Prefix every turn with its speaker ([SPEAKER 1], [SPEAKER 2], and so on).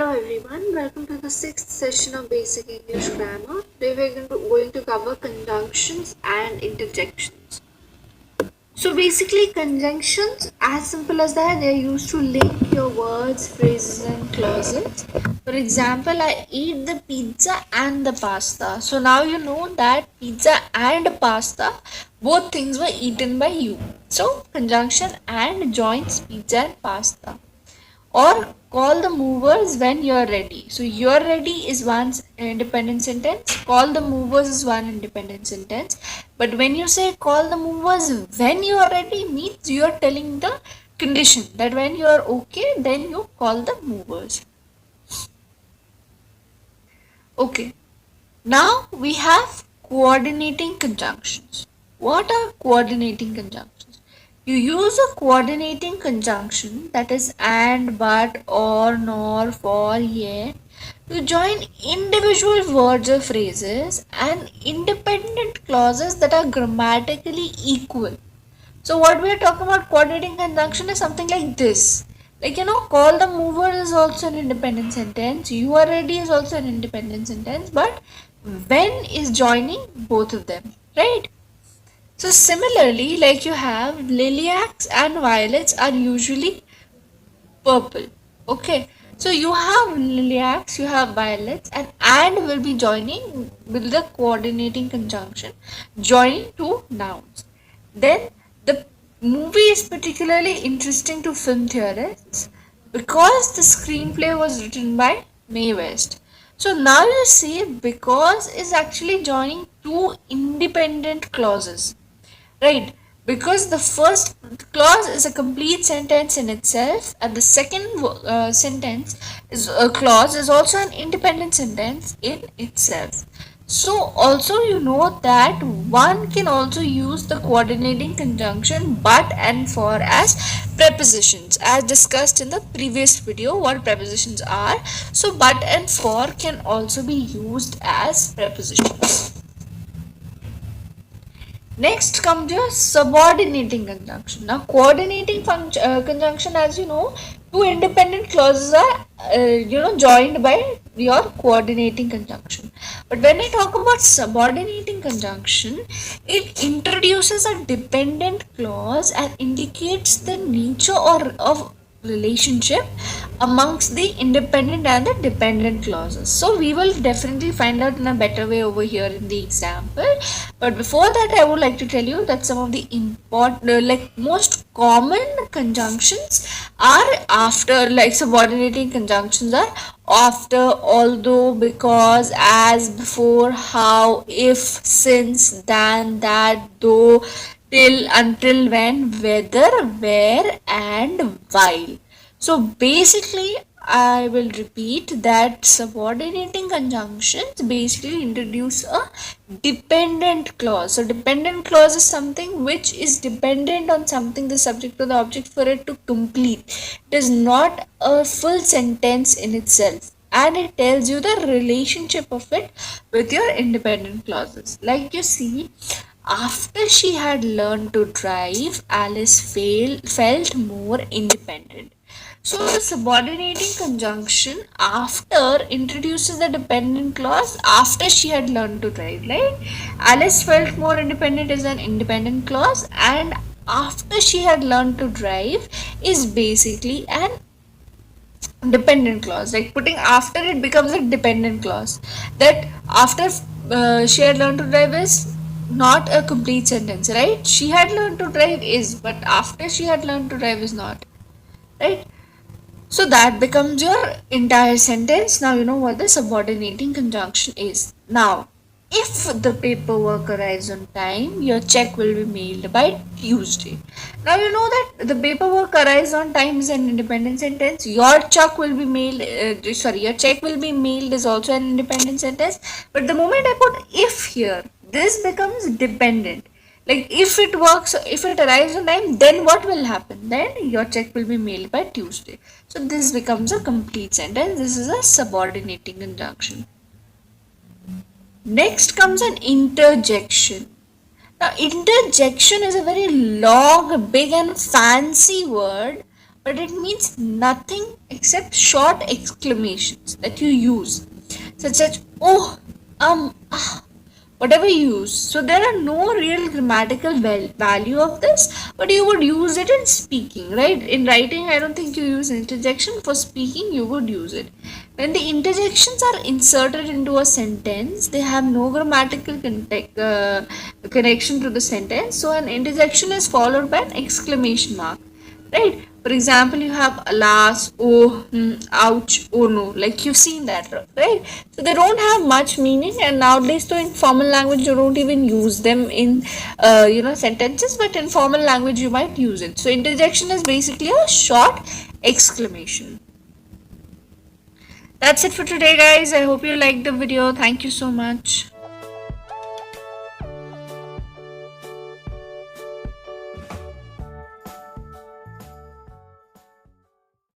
[SPEAKER 1] Hello everyone, welcome to the sixth session of Basic English Grammar. Today we are going to cover conjunctions and interjections. So basically conjunctions, as simple as that, they are used to link your words, phrases and clauses. For example, I eat the pizza and the pasta. So now you know that pizza and pasta, both things were eaten by you. So conjunction and joins pizza and pasta. Or call the movers when you're ready. So you're ready is one independent sentence. Call the movers is one independent sentence. But when you say call the movers when you are ready means you are telling the condition that when you are okay then you call the movers. Okay. Now we have coordinating conjunctions. What are coordinating conjunctions? You use a coordinating conjunction, that is and, but, or, nor, for, yet, to join individual words or phrases and independent clauses that are grammatically equal. So what we are talking about coordinating conjunction is something like this. Like, call the mover is also an independent sentence. You are ready is also an independent sentence. But when is joining both of them, right? So similarly, like you have lilacs and violets are usually purple. Okay. So you have lilacs, you have violets, and will be joining with the coordinating conjunction, joining two nouns. Then the movie is particularly interesting to film theorists because the screenplay was written by Mae West. So now you see because is actually joining two independent clauses, right? Because the first clause is a complete sentence in itself and the second sentence is a clause is also an independent sentence in itself. So also you know that one can also use the coordinating conjunction but and for as prepositions, as discussed in the previous video what prepositions are. So but and for can also be used as prepositions. Next comes your subordinating conjunction. Now, coordinating conjunction, as you know, two independent clauses are, joined by your coordinating conjunction. But when I talk about subordinating conjunction, it introduces a dependent clause and indicates the nature or of relationship amongst the independent and the dependent clauses. So we will definitely find out in a better way over here in the example. But before that, I would like to tell you that some of the important, most common conjunctions are after, like subordinating conjunctions are after, although, because, as, before, how, if, since, than, that, though, till, until, when, whether, where, and while. So basically, I will repeat that subordinating conjunctions basically introduce a dependent clause. So dependent clause is something which is dependent on something, the subject or the object, for it to complete. It is not a full sentence in itself. And it tells you the relationship of it with your independent clauses. Like you see, after she had learned to drive, Alice felt more independent. So the subordinating conjunction after introduces the dependent clause after she had learned to drive, right? Alice felt more independent is an independent clause, and after she had learned to drive is basically an dependent clause. Like putting after it becomes a dependent clause. That after she had learned to drive is not a complete sentence, right? She had learned to drive is, but after she had learned to drive is not, right? So that becomes your entire sentence. Now you know what the subordinating conjunction is. Now, if the paperwork arrives on time, your check will be mailed by Tuesday. Now you know that the paperwork arrives on time is an independent sentence. Your check will be mailed. Your check will be mailed is also an independent sentence. But the moment I put if here, this becomes dependent. Like if it works, if it arrives on time, then what will happen? Then your check will be mailed by Tuesday. So this becomes a complete sentence. This is a subordinating conjunction. Next comes an interjection. Now interjection is a very long, big and fancy word, but it means nothing except short exclamations that you use, such as oh, whatever you use. So there are no real grammatical value of this, but you would use it in speaking, right? In writing, I don't think you use interjection. For speaking, you would use it. When the interjections are inserted into a sentence, they have no grammatical connection to the sentence. So an interjection is followed by an exclamation mark, right? For example, you have alas, oh, ouch, oh no, like you've seen that, right? So they don't have much meaning, and nowadays, so in formal language, you don't even use them in, sentences, but in formal language, you might use it. So interjection is basically a short exclamation. That's it for today, guys. I hope you liked the video. Thank you so much.